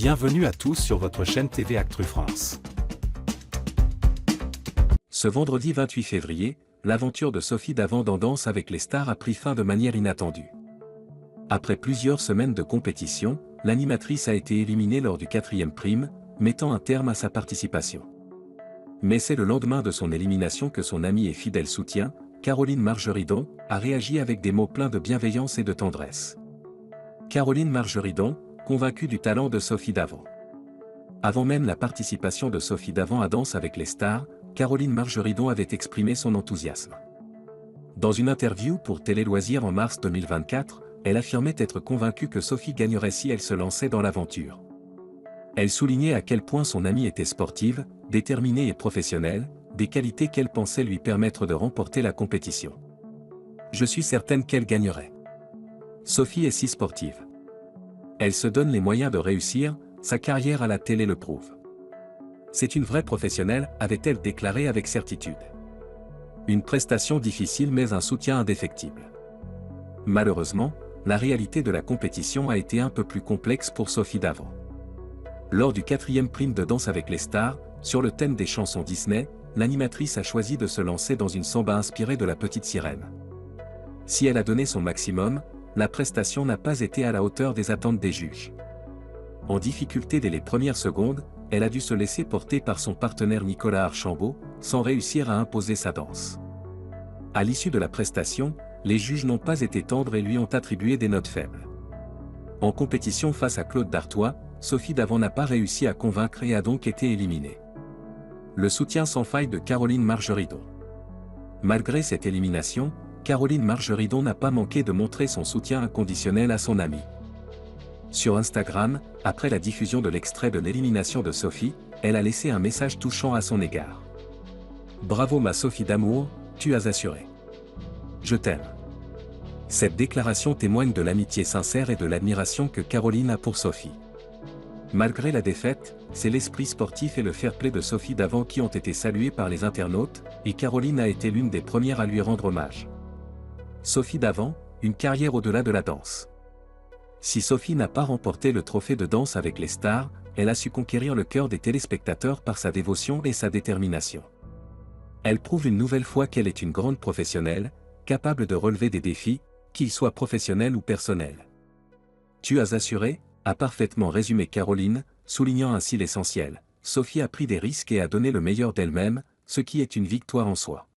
Bienvenue à tous sur votre chaîne TV Actu France. Ce vendredi 28 février, l'aventure de Sophie Davant dans Danse avec les stars a pris fin de manière inattendue. Après plusieurs semaines de compétition, l'animatrice a été éliminée lors du 4e prime, mettant un terme à sa participation. Mais c'est le lendemain de son élimination que son amie et fidèle soutien, Caroline Margeridon, a réagi avec des mots pleins de bienveillance et de tendresse. Caroline Margeridon, convaincue du talent de Sophie Davant. Avant même la participation de Sophie Davant à Danse avec les stars, Caroline Margeridon avait exprimé son enthousiasme. Dans une interview pour Télé Loisirs en mars 2024, elle affirmait être convaincue que Sophie gagnerait si elle se lançait dans l'aventure. Elle soulignait à quel point son amie était sportive, déterminée et professionnelle, des qualités qu'elle pensait lui permettre de remporter la compétition. Je suis certaine qu'elle gagnerait. Sophie est si sportive. Elle se donne les moyens de réussir, sa carrière à la télé le prouve. C'est une vraie professionnelle, avait-elle déclaré avec certitude. Une prestation difficile mais un soutien indéfectible. Malheureusement, la réalité de la compétition a été un peu plus complexe pour Sophie Davant. Lors du 4e prime de Danse avec les stars, sur le thème des chansons Disney, l'animatrice a choisi de se lancer dans une samba inspirée de La Petite Sirène. Si elle a donné son maximum, la prestation n'a pas été à la hauteur des attentes des juges. En difficulté dès les premières secondes, elle a dû se laisser porter par son partenaire Nicolas Archambault, sans réussir à imposer sa danse. À l'issue de la prestation, les juges n'ont pas été tendres et lui ont attribué des notes faibles. En compétition face à Claude Dartois, Sophie Davant n'a pas réussi à convaincre et a donc été éliminée. Le soutien sans faille de Caroline Margeridon. Malgré cette élimination, Caroline Margeridon n'a pas manqué de montrer son soutien inconditionnel à son amie. Sur Instagram, après la diffusion de l'extrait de l'élimination de Sophie, elle a laissé un message touchant à son égard. « Bravo ma Sophie d'amour, tu as assuré. Je t'aime. » Cette déclaration témoigne de l'amitié sincère et de l'admiration que Caroline a pour Sophie. Malgré la défaite, c'est l'esprit sportif et le fair-play de Sophie Davant qui ont été salués par les internautes, et Caroline a été l'une des premières à lui rendre hommage. Sophie Davant, une carrière au-delà de la danse. Si Sophie n'a pas remporté le trophée de Danse avec les stars, elle a su conquérir le cœur des téléspectateurs par sa dévotion et sa détermination. Elle prouve une nouvelle fois qu'elle est une grande professionnelle, capable de relever des défis, qu'ils soient professionnels ou personnels. Tu as assuré, a parfaitement résumé Caroline, soulignant ainsi l'essentiel. Sophie a pris des risques et a donné le meilleur d'elle-même, ce qui est une victoire en soi.